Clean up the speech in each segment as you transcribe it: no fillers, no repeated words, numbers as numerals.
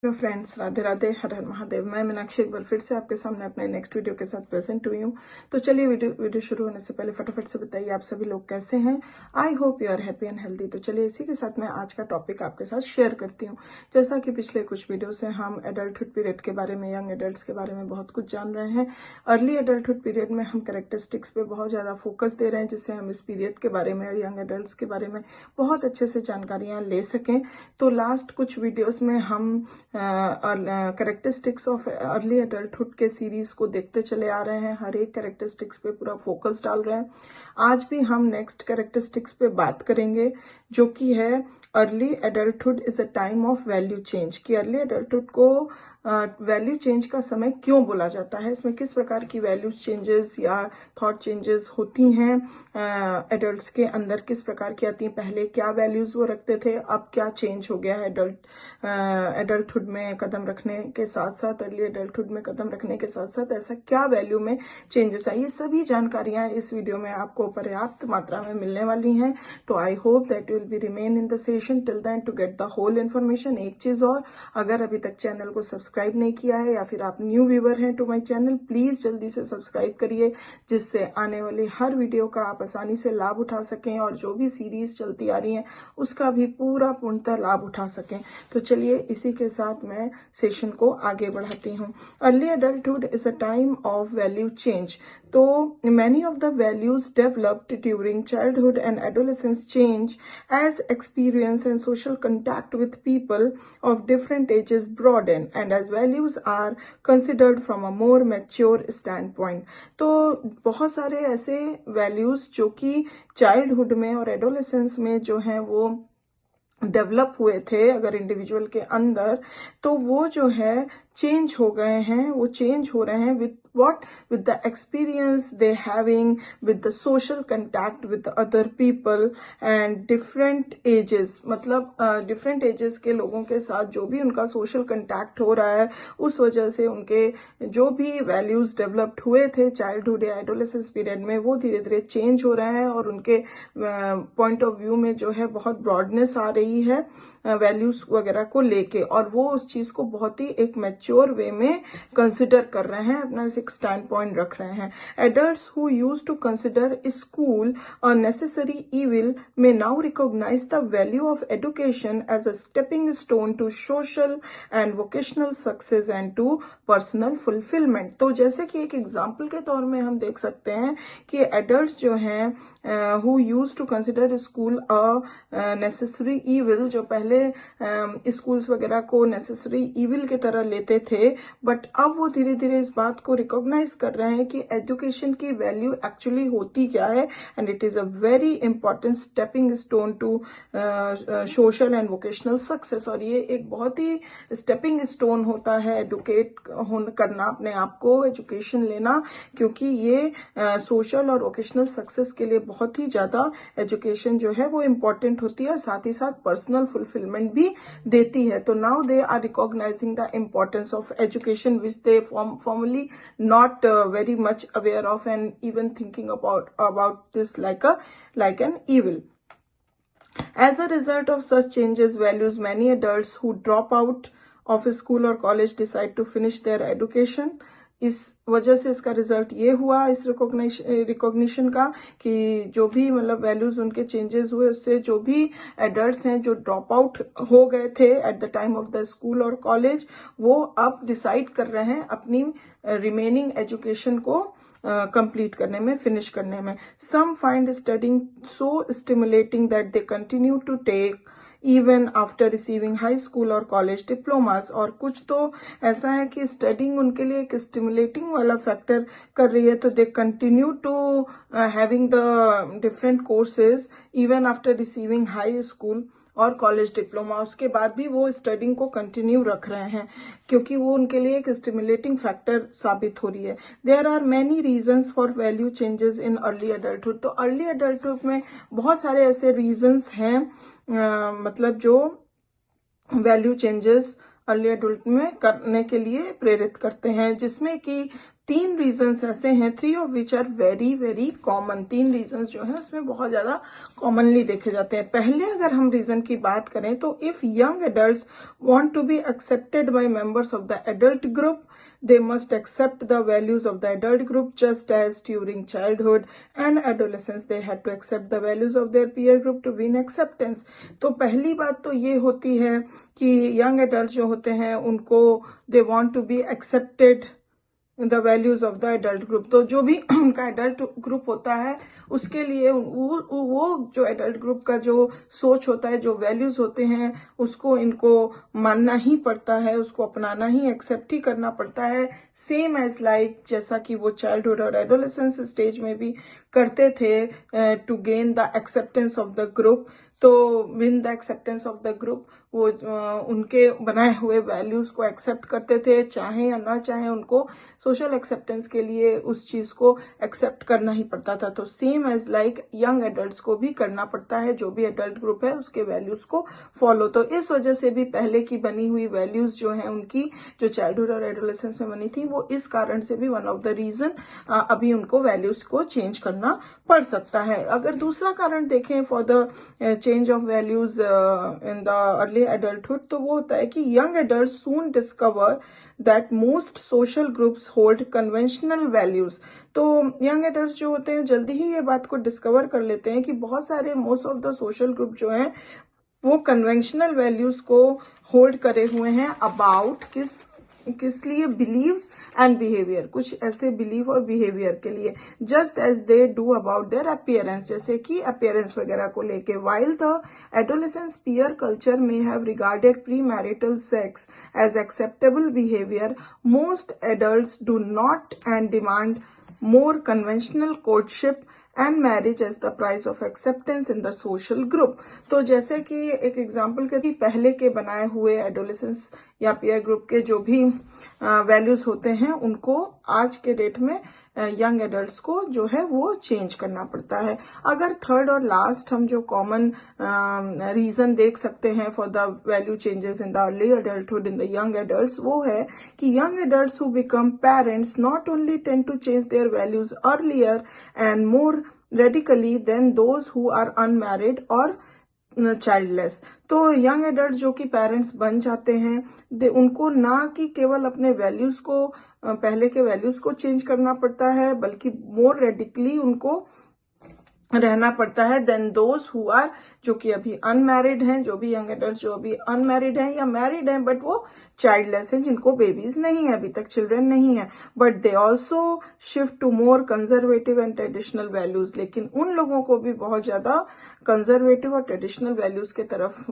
Hello friends, Radhe Radhe, हर हर महादेव। मैं मीनाक्षी एक बार फिर से आपके सामने अपने नेक्स्ट वीडियो के साथ प्रेजेंट हुई हूँ। तो चलिए वीडियो शुरू होने से पहले फटाफट से बताइए आप सभी लोग कैसे हैं। I hope you are happy and healthy. तो चलिए इसी के साथ मैं आज का टॉपिक आपके साथ शेयर करती हूँ। जैसा कि पिछले कुछ वीडियो से हम एडल्टहुड पीरियड के बारे में, यंग एडल्ट के बारे में बहुत कुछ जान रहे हैं। अर्ली एडल्टहुड पीरियड में हम कैरेक्टरिस्टिक्स पे बहुत ज्यादा फोकस दे रहे हैं, जिससे हम इस पीरियड के बारे में और यंग एडल्ट के बारे में बहुत अच्छे से जानकारियां ले सकें। तो लास्ट कुछ वीडियोस में हम कैरेक्टरिस्टिक्स ऑफ अर्ली एडल्टहुड के सीरीज को देखते चले आ रहे हैं। हर एक कैरेक्टरिस्टिक्स पे पूरा फोकस डाल रहे हैं। आज भी हम नेक्स्ट कैरेक्टरिस्टिक्स पे बात करेंगे, जो कि है early adulthood is a time of value change. कि अर्ली एडल्टहुड को वैल्यू चेंज का समय क्यों बोला जाता है, इसमें किस प्रकार की वैल्यू चेंजेस या थॉट चेंजेस होती हैं एडल्ट्स के अंदर, किस प्रकार की आती हैं। पहले क्या वैल्यूज वो रखते थे, अब क्या चेंज हो गया है एडल्टहुड में कदम रखने के साथ साथ, अर्ली एडल्टहुड में कदम रखने के साथ साथ ऐसा क्या वैल्यू में चेंजेस आई। ये सभी जानकारियां इस वीडियो में आपको पर्याप्त मात्रा में मिलने वाली हैं। तो I hope that you will be remain in the session till then to get the whole information. एक चीज और, अगर अभी तक चैनल को सब्सक्राइब नहीं किया है या फिर आप न्यू व्यूअर हैं टू माय चैनल, प्लीज जल्दी से सब्सक्राइब करिए, जिससे आने वाली हर वीडियो का आप आसानी से लाभ उठा सकें और जो भी सीरीज चलती आ रही है उसका भी पूर्णतः लाभ उठा सकें। तो चलिए इसी के साथ मैं सेशन को आगे बढ़ाती हूँ। Early adulthood is a time of value change. तो many of the values developed during childhood and adolescence change as experience and social contact with people of different ages broaden and as values are considered from a more mature standpoint। तो बहुत सारे ऐसे values जो कि childhood में और adolescence में जो हैं वो डेवलप हुए थे अगर इंडिविजुअल के अंदर, तो वो जो है चेंज हो गए हैं, वो चेंज हो रहे हैं with what with the experience they having, with the social contact with the other people and different ages। मतलब different ages के लोगों के साथ जो भी उनका social contact हो रहा है, उस वजह से उनके जो भी values developed हुए थे childhood या adolescence period में, वो धीरे धीरे change हो रहे हैं और उनके point of view में जो है बहुत broadness आ रही है वैल्यूज वगैरह को लेके, और वो उस चीज को बहुत ही एक मैच्योर वे में कंसिडर कर रहे हैं, अपना एक स्टैंड पॉइंट रख रहे हैं। Adults who used to consider school a necessary evil may now recognise the value of education as a stepping stone to social and vocational success and to personal fulfilment. तो जैसे कि एक example के तौर में हम देख सकते हैं कि एडल्ट्स जो हैं who used to consider school a necessary evil, जो पहले स्कूल्स वगैरह को नेसेसरी इविल की तरह लेते थे, बट अब वो धीरे धीरे इस बात को रिकॉग्नाइज कर रहे हैं कि एजुकेशन की वैल्यू एक्चुअली होती क्या है, and it is a very important stepping stone to social and vocational success. और ये एक बहुत ही स्टेपिंग स्टोन होता है एडुकेट करना अपने आप को, एजुकेशन लेना, क्योंकि ये सोशल और वोकेशनल सक्सेस के लिए बहुत ही ज्यादा एजुकेशन जो है वो इम्पोर्टेंट होती है और साथ ही साथ पर्सनल फुलफिलमेंट भी देती है। तो now they are recognising the importance of education which they formerly not very much aware of and even thinking about this like an evil। As a result of such changes values, many adults who drop out of school or college decide to finish their education। इस वजह से इसका result ये हुआ इस recognition का कि जो भी मतलब वैल्यूज उनके चेंजेस हुए, उससे जो भी एडल्ट्स हैं जो ड्रॉप आउट हो गए थे at the time of the school और कॉलेज, वो अब डिसाइड कर रहे हैं अपनी रिमेनिंग एजुकेशन को कंप्लीट करने में, फिनिश करने में। Some find studying so stimulating that they continue to take even after receiving high school और कॉलेज डिप्लोमास। और कुछ तो ऐसा है कि स्टडिंग उनके लिए एक स्टिमुलेटिंग वाला फैक्टर कर रही है, तो they continue to having the different courses even after receiving high school और कॉलेज डिप्लोमा। उसके बाद भी वो स्टडिंग को कंटिन्यू रख रहे हैं क्योंकि वो उनके लिए एक स्टिमुलेटिंग फैक्टर साबित हो रही है। There are many reasons for value changes in early adulthood. तो अर्ली एडल्टहुड में बहुत सारे ऐसे रीजंस हैं मतलब जो वैल्यू चेंजेस अर्ली एडल्ट में करने के लिए प्रेरित करते हैं, जिसमें कि 3 रीजंस ऐसे हैं, 3 of which are very very common. 3 reasons जो है उसमें बहुत ज्यादा कॉमनली देखे जाते हैं। पहले अगर हम रीजन की बात करें तो if young adults want to be accepted by members of the adult group, they must accept the values of the adult group, just as during childhood and adolescence they had to accept the values of their peer group to win acceptance। तो पहली बात तो ये होती है कि young adult जो होते हैं उनको they want to be accepted the values of the adult group. तो जो भी उनका एडल्ट ग्रुप होता है उसके लिए वो जो एडल्ट ग्रुप का जो सोच होता है, जो वैल्यूज होते हैं, उसको इनको मानना ही पड़ता है, उसको अपनाना ही, एक्सेप्ट ही करना पड़ता है। सेम एज लाइक जैसा कि वो चाइल्डहुड और एडोलेसेंस स्टेज में भी करते थे to gain the acceptance of the group. तो win the acceptance of the group, वो उनके बनाए हुए वैल्यूज को एक्सेप्ट करते थे, चाहे या ना चाहे उनको सोशल एक्सेप्टेंस के लिए उस चीज को एक्सेप्ट करना ही पड़ता था। तो same as like young adults को भी करना पड़ता है, जो भी एडल्ट ग्रुप है उसके वैल्यूज को फॉलो। तो इस वजह से भी पहले की बनी हुई वैल्यूज जो है उनकी, जो चाइल्डहुड और एडोलेसेंस में बनी थी, वो इस कारण से भी वन ऑफ द रीजन अभी उनको वैल्यूज को चेंज करना पड़ सकता है। अगर दूसरा कारण देखें for the change of values in the early adulthood, तो वो होता है कि young adult soon discover that most social groups hold conventional values. तो यंग एडल्ट जो होते हैं जल्दी ही ये बात को डिस्कवर कर लेते हैं कि बहुत सारे most of the social group जो हैं वो कन्वेंशनल वैल्यूज को होल्ड करे हुए हैं अबाउट किस लिए, बिलीव्स एंड बिहेवियर, कुछ ऐसे बिलीव और बिहेवियर के लिए, just as they do about their appearance, जैसे कि अपीयरेंस वगैरह को लेके। While the adolescence peer culture में have regarded premarital sex as acceptable behaviour, most adults do not and demand more conventional courtship and marriage as the price of acceptance in the social group। तो जैसे कि एक example के पहले के बनाए हुए एडोलेसेंस या पीयर ग्रुप के जो भी वैल्यूज होते हैं उनको आज के डेट में यंग एडल्ट्स को जो है वो चेंज करना पड़ता है। अगर थर्ड और लास्ट हम जो कॉमन रीजन देख सकते हैं for the value changes in the early adulthood in the young adults, वो है कि young adults who become parents not only tend to change their values earlier and more radically than those who are unmarried और childless. तो young adult जो कि parents बन जाते हैं, उनको ना कि केवल अपने वैल्यूज को, पहले के वैल्यूज को चेंज करना पड़ता है, बल्कि मोर रेडिकली उनको रहना पड़ता है देन दोज हु आर, जो कि अभी अनमैरिड हैं, जो भी यंग एडल्ट जो अभी अनमैरिड हैं या मैरिड हैं बट वो चाइल्डलेस हैं, जिनको बेबीज नहीं है, अभी तक चिल्ड्रन नहीं है, but they also shift to more conservative and traditional values. लेकिन उन लोगों को भी बहुत ज्यादा कंजर्वेटिव और ट्रेडिशनल वैल्यूज के तरफ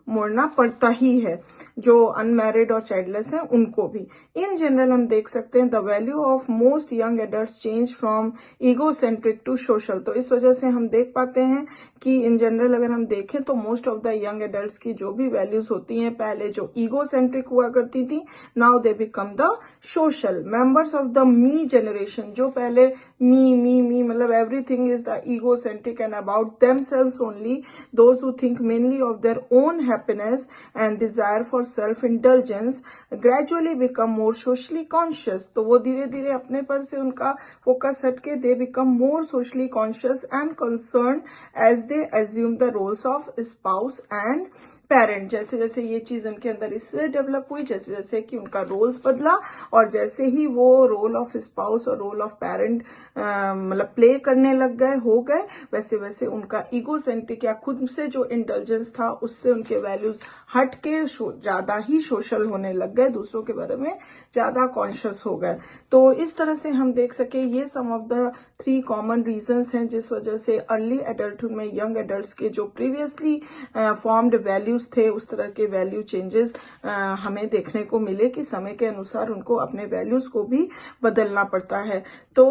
मोड़ना पड़ता ही है, जो अनमैरिड और चाइल्डलेस हैं उनको भी। इन जनरल हम देख सकते हैं the value of most young adults change from egocentric to social. तो इस वजह से हम देख पाते हैं कि इन जनरल अगर हम देखें तो most of the young adults की जो भी वैल्यूज होती हैं, पहले जो ईगोसेंट्रिक हुआ करती थी, now they become the social. Members of the me generation, जो पहले मी मतलब everything is the egocentric and about themselves only, those who think mainly of their own happiness and desire for self indulgence gradually become more socially conscious। तो वो धीरे धीरे अपने पर से उनका फोकस हटके they become more socially conscious and concerned as they assume the roles of spouse and parent. जैसे जैसे ये चीज उनके अंदर इससे डेवलप हुई, जैसे जैसे कि उनका रोल्स बदला और जैसे ही वो रोल ऑफ स्पाउस और रोल ऑफ पेरेंट मतलब प्ले करने लग गए, हो गए, वैसे वैसे उनका ईगोसेंट्रिक या खुद से जो इंटेलिजेंस था उससे उनके वैल्यूज हट के ज्यादा ही सोशल होने लग गए, दूसरों के बारे में ज्यादा कॉन्शियस हो गए। तो इस तरह से हम देख सके ये सम ऑफ द 3 कॉमन रीजंस हैं जिस वजह से अर्ली एडल्टहुड में यंग एडल्ट्स के जो प्रीवियसली फॉर्म्ड वैल्यूज थे उस तरह के वैल्यू चेंजेस हमें देखने को मिले कि समय के अनुसार उनको अपने वैल्यूज को भी बदलना पड़ता है। तो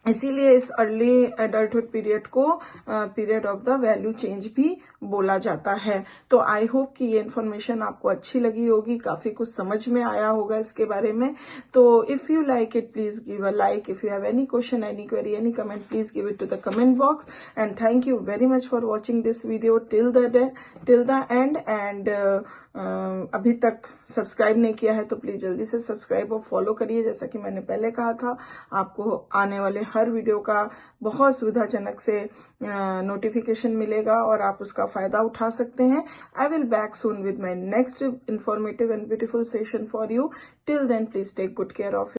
इसीलिए इस अर्ली एडल्टहुड पीरियड को period of the value change भी बोला जाता है। तो आई होप कि ये इन्फॉर्मेशन आपको अच्छी लगी होगी, काफी कुछ समझ में आया होगा इसके बारे में। तो if you like it, please give a like. If you have any question, any query, any comment, please give it to the comment box. And thank you very much for watching this video till the end. And अभी तक subscribe नहीं किया है तो please जल्दी से subscribe और follow करिए। जैसा कि मैंने पहले कहा था, आपको आने वाले हर वीडियो का बहुत सुविधाजनक से नोटिफिकेशन मिलेगा और आप उसका फायदा उठा सकते हैं। I will back soon with my next informative and beautiful session for you. Till then please take good care of